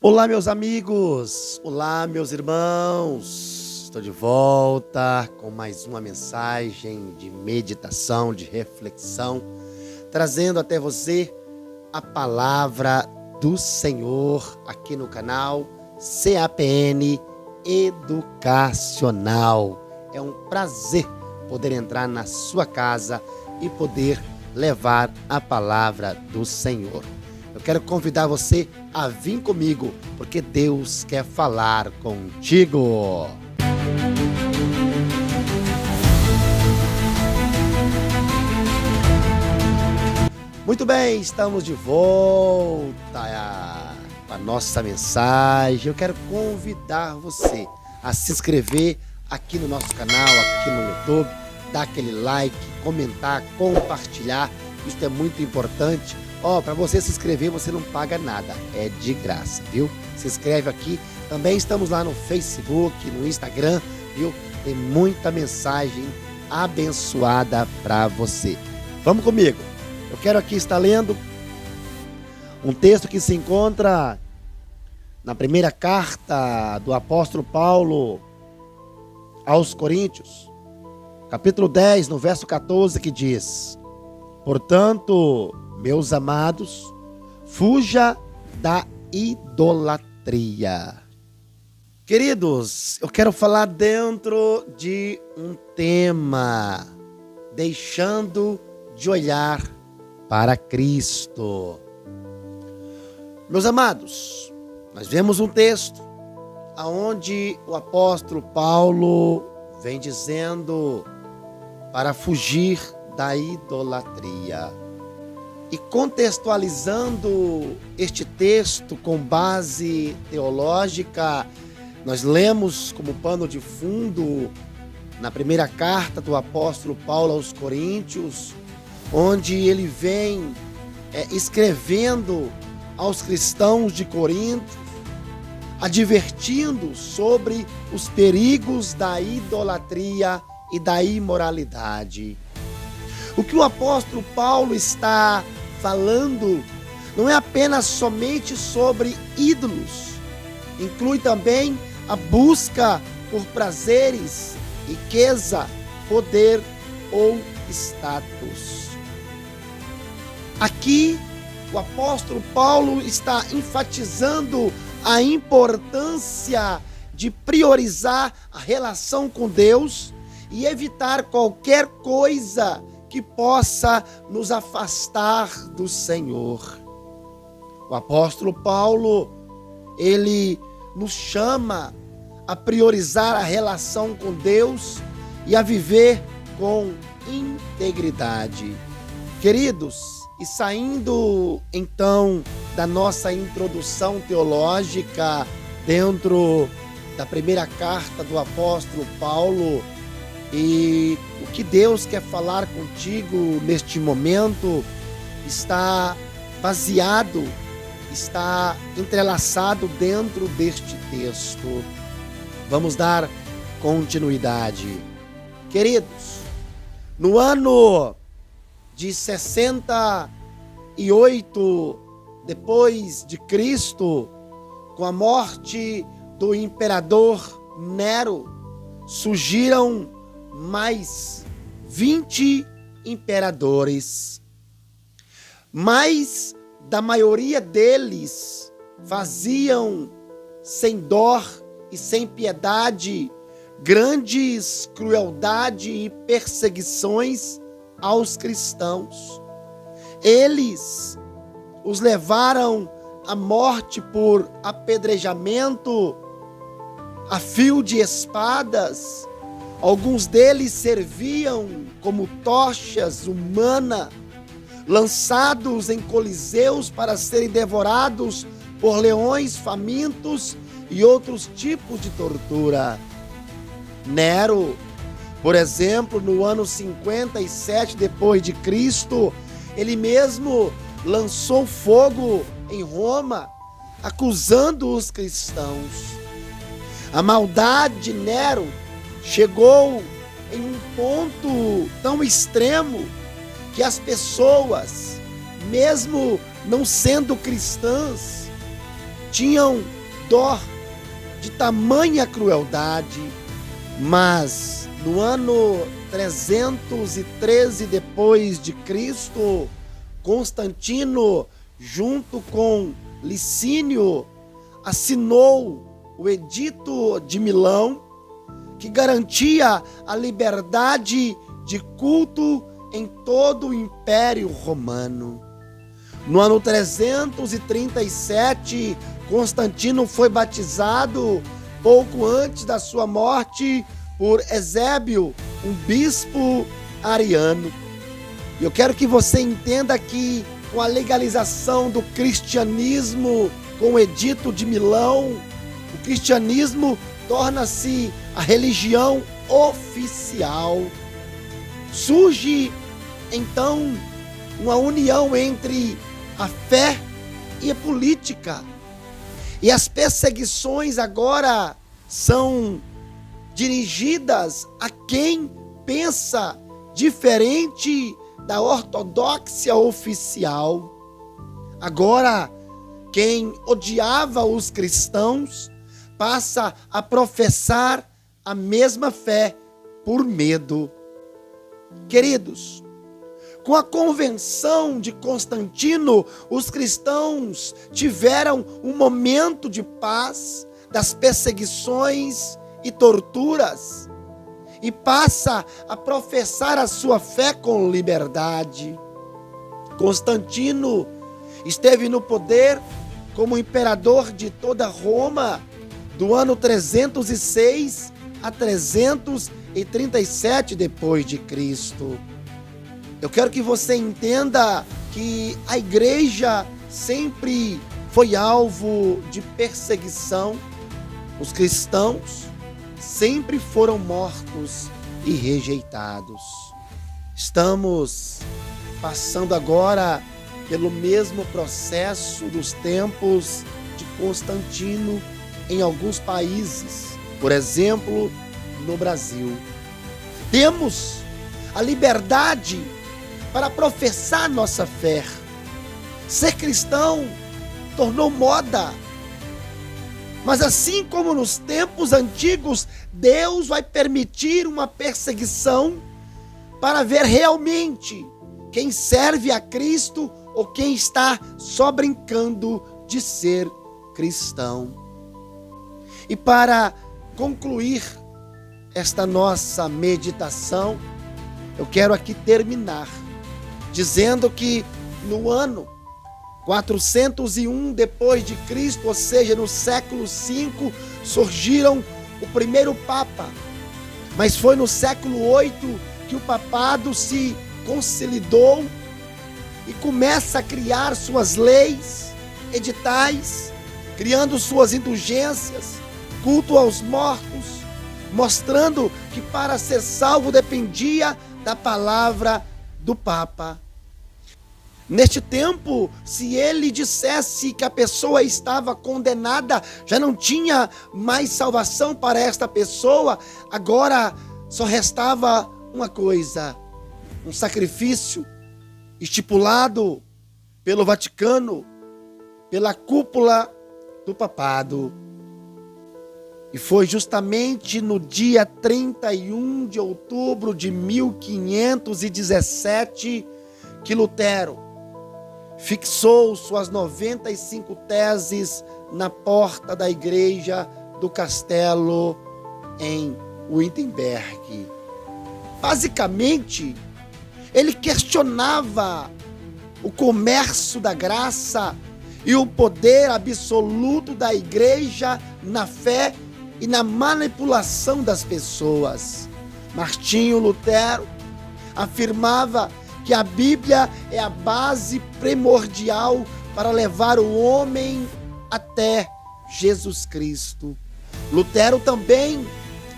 Olá, meus amigos! Olá, meus irmãos! Estou de volta com mais uma mensagem de meditação, de reflexão, trazendo até você a palavra do Senhor aqui no canal CAPN Educacional. É um prazer poder entrar na sua casa e poder levar a palavra do Senhor. Eu quero convidar você a vir comigo, porque Deus quer falar contigo. Muito bem, estamos de volta com a nossa mensagem. Eu quero convidar você a se inscrever aqui no nosso canal, aqui no YouTube, dar aquele like, comentar, compartilhar. Isso é muito importante. Para você se inscrever, você não paga nada, é de graça, viu? Se inscreve aqui. Também estamos lá no Facebook, no Instagram, viu? Tem muita mensagem abençoada para você. Vamos comigo. Eu quero aqui estar lendo um texto que se encontra na primeira carta do apóstolo Paulo aos Coríntios, capítulo 10, no verso 14, que diz: portanto, meus amados, fuja da idolatria. Queridos, eu quero falar dentro de um tema, deixando de olhar para Cristo. Meus amados, nós vemos um texto onde o apóstolo Paulo vem dizendo para fugir da idolatria. E contextualizando este texto com base teológica, nós lemos como pano de fundo na primeira carta do apóstolo Paulo aos Coríntios, onde ele vem escrevendo aos cristãos de Corinto, advertindo sobre os perigos da idolatria e da imoralidade. O que o apóstolo Paulo está falando não é apenas somente sobre ídolos, inclui também a busca por prazeres, riqueza, poder ou status. Aqui, o apóstolo Paulo está enfatizando a importância de priorizar a relação com Deus e evitar qualquer coisa que possa nos afastar do Senhor. O apóstolo Paulo, ele nos chama a priorizar a relação com Deus e a viver com integridade. Queridos, e saindo então da nossa introdução teológica dentro da primeira carta do apóstolo Paulo, e o que Deus quer falar contigo neste momento está baseado, está entrelaçado dentro deste texto. Vamos dar continuidade. Queridos, no ano de 68 depois de Cristo, com a morte do imperador Nero, surgiram mais 20 imperadores, mas da maioria deles faziam sem dó e sem piedade grandes crueldade e perseguições aos cristãos. Eles os levaram à morte por apedrejamento, a fio de espadas. Alguns deles serviam como tochas humanas, lançados em coliseus para serem devorados por leões famintos e outros tipos de tortura. Nero, por exemplo, no ano 57 depois de Cristo, ele mesmo lançou fogo em Roma, acusando os cristãos. A maldade de Nero chegou em um ponto tão extremo que as pessoas, mesmo não sendo cristãs, tinham dó de tamanha crueldade, mas no ano 313 depois de Cristo, Constantino, junto com Licínio, assinou o Edito de Milão, que garantia a liberdade de culto em todo o Império Romano. No ano 337, Constantino foi batizado pouco antes da sua morte por Eusébio, um bispo ariano. Eu quero que você entenda que com a legalização do cristianismo, com o Edito de Milão, o cristianismo torna-se a religião oficial. Surge então uma união entre a fé e a política. E as perseguições agora são dirigidas a quem pensa diferente da ortodoxia oficial. Agora, quem odiava os cristãos passa a professar a mesma fé por medo. Queridos, com a convenção de Constantino, os cristãos tiveram um momento de paz das perseguições e torturas e passa a professar a sua fé com liberdade. Constantino esteve no poder como imperador de toda Roma do ano 306 a 337 depois de Cristo. Eu quero que você entenda que a igreja sempre foi alvo de perseguição. Os cristãos sempre foram mortos e rejeitados. Estamos passando agora pelo mesmo processo dos tempos de Constantino em alguns países, por exemplo, no Brasil. Temos a liberdade para professar nossa fé. Ser cristão tornou moda. Mas assim como nos tempos antigos, Deus vai permitir uma perseguição para ver realmente quem serve a Cristo ou quem está só brincando de ser cristão. E para concluir esta nossa meditação, eu quero aqui terminar dizendo que no ano 401 depois de Cristo, ou seja, no século V, surgiram o primeiro Papa. Mas foi no século VIII que o papado se consolidou e começa a criar suas leis, editais, criando suas indulgências, culto aos mortos, mostrando que para ser salvo dependia da palavra do Papa. Neste tempo, se ele dissesse que a pessoa estava condenada, já não tinha mais salvação para esta pessoa, agora só restava uma coisa: um sacrifício estipulado pelo Vaticano, pela cúpula do papado. E foi justamente no dia 31 de outubro de 1517 que Lutero fixou suas 95 teses na porta da igreja do castelo em Wittenberg. Basicamente, ele questionava o comércio da graça e o poder absoluto da igreja na fé e na manipulação das pessoas. Martinho Lutero afirmava que a Bíblia é a base primordial para levar o homem até Jesus Cristo. Lutero também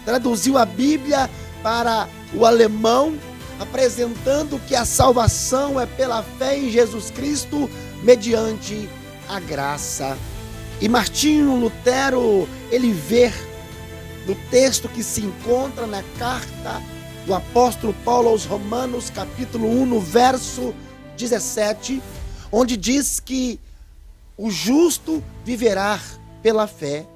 traduziu a Bíblia para o alemão, apresentando que a salvação é pela fé em Jesus Cristo mediante a graça. E Martinho Lutero, ele vê no texto que se encontra na carta do apóstolo Paulo aos Romanos, capítulo 1, no verso 17, onde diz que o justo viverá pela fé.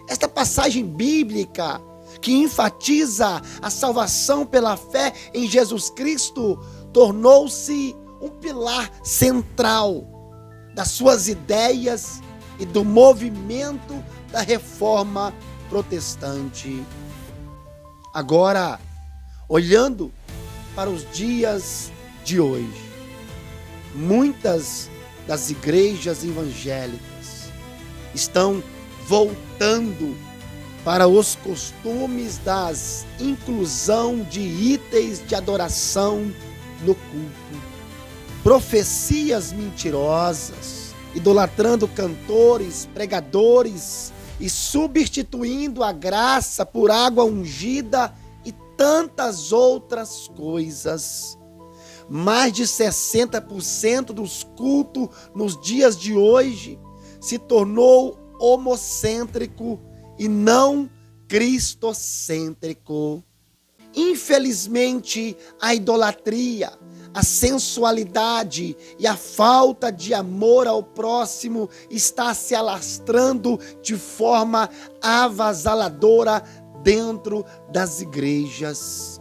Esta passagem bíblica que enfatiza a salvação pela fé em Jesus Cristo tornou-se um pilar central das suas ideias e do movimento da reforma protestante. Agora, olhando para os dias de hoje, muitas das igrejas evangélicas estão voltando para os costumes das inclusão de itens de adoração no culto, profecias mentirosas, idolatrando cantores, pregadores e substituindo a graça por água ungida e tantas outras coisas. Mais de 60% dos cultos nos dias de hoje se tornou homocêntrico e não cristocêntrico. Infelizmente, a idolatria, a sensualidade e a falta de amor ao próximo está se alastrando de forma avassaladora dentro das igrejas.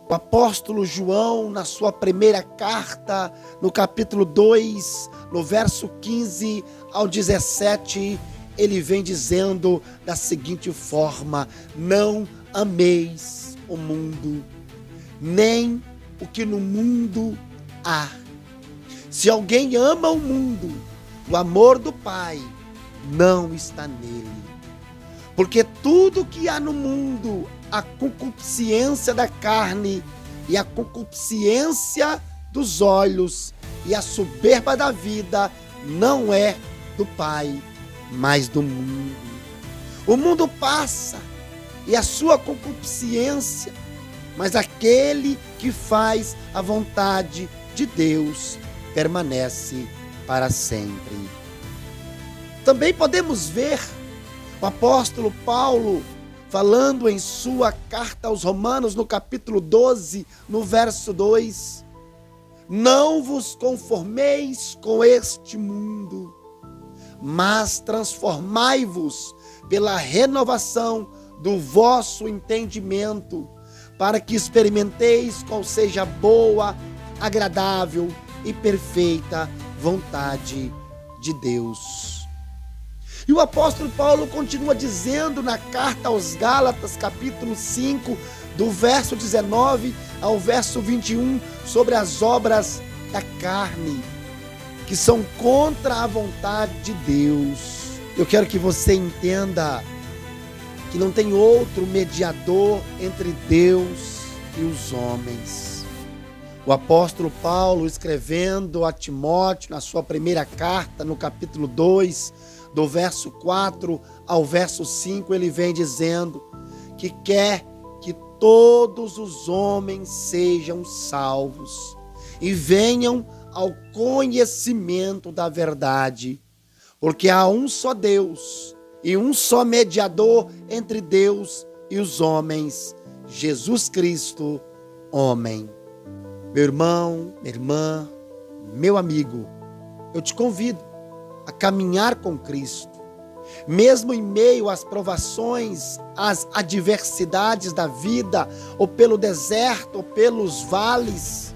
O apóstolo João, na sua primeira carta, no capítulo 2, no verso 15 ao 17, ele vem dizendo da seguinte forma: não ameis o mundo, nem o que no mundo há. Se alguém ama o mundo, o amor do Pai não está nele. Porque tudo que há no mundo, a concupiscência da carne e a concupiscência dos olhos e a soberba da vida, não é do Pai, mas do mundo. O mundo passa e a sua concupiscência, mas aquele que faz a vontade de Deus permanece para sempre. Também podemos ver o apóstolo Paulo falando em sua carta aos Romanos, no capítulo 12, no verso 2: não vos conformeis com este mundo, mas transformai-vos pela renovação do vosso entendimento, para que experimenteis qual seja a boa, agradável e perfeita vontade de Deus. E o apóstolo Paulo continua dizendo na carta aos Gálatas, capítulo 5, do verso 19 ao verso 21, sobre as obras da carne, que são contra a vontade de Deus. Eu quero que você entenda que não tem outro mediador entre Deus e os homens. O apóstolo Paulo, escrevendo a Timóteo, na sua primeira carta, no capítulo 2, do verso 4 ao verso 5, ele vem dizendo que quer que todos os homens sejam salvos e venham ao conhecimento da verdade, porque há um só Deus e um só mediador entre Deus e os homens, Jesus Cristo, homem. Meu irmão, minha irmã, meu amigo, eu te convido a caminhar com Cristo, mesmo em meio às provações, às adversidades da vida, ou pelo deserto, ou pelos vales,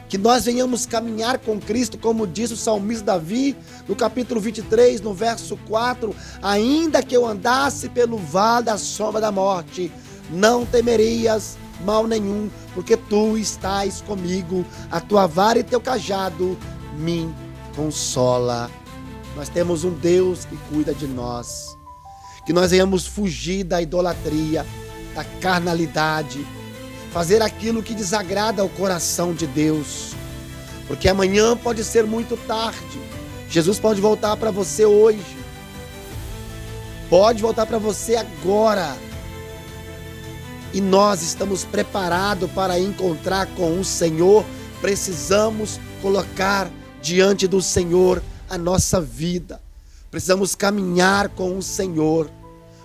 que nós venhamos caminhar com Cristo, como diz o salmista Davi, no capítulo 23, no verso 4, ainda que eu andasse pelo vale da sombra da morte, não temerias mal nenhum, porque tu estás comigo, a tua vara e teu cajado me consola. Nós temos um Deus que cuida de nós, que nós venhamos fugir da idolatria, da carnalidade, fazer aquilo que desagrada ao coração de Deus, porque amanhã pode ser muito tarde. Jesus pode voltar para você hoje, pode voltar para você agora, e nós estamos preparados para encontrar com o Senhor. Precisamos colocar diante do Senhor a nossa vida, precisamos caminhar com o Senhor,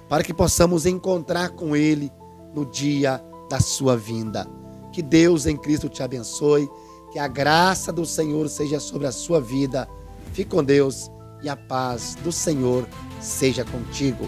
para que possamos encontrar com Ele no dia da sua vinda. Que Deus em Cristo te abençoe, que a graça do Senhor seja sobre a sua vida. Fique com Deus e a paz do Senhor seja contigo.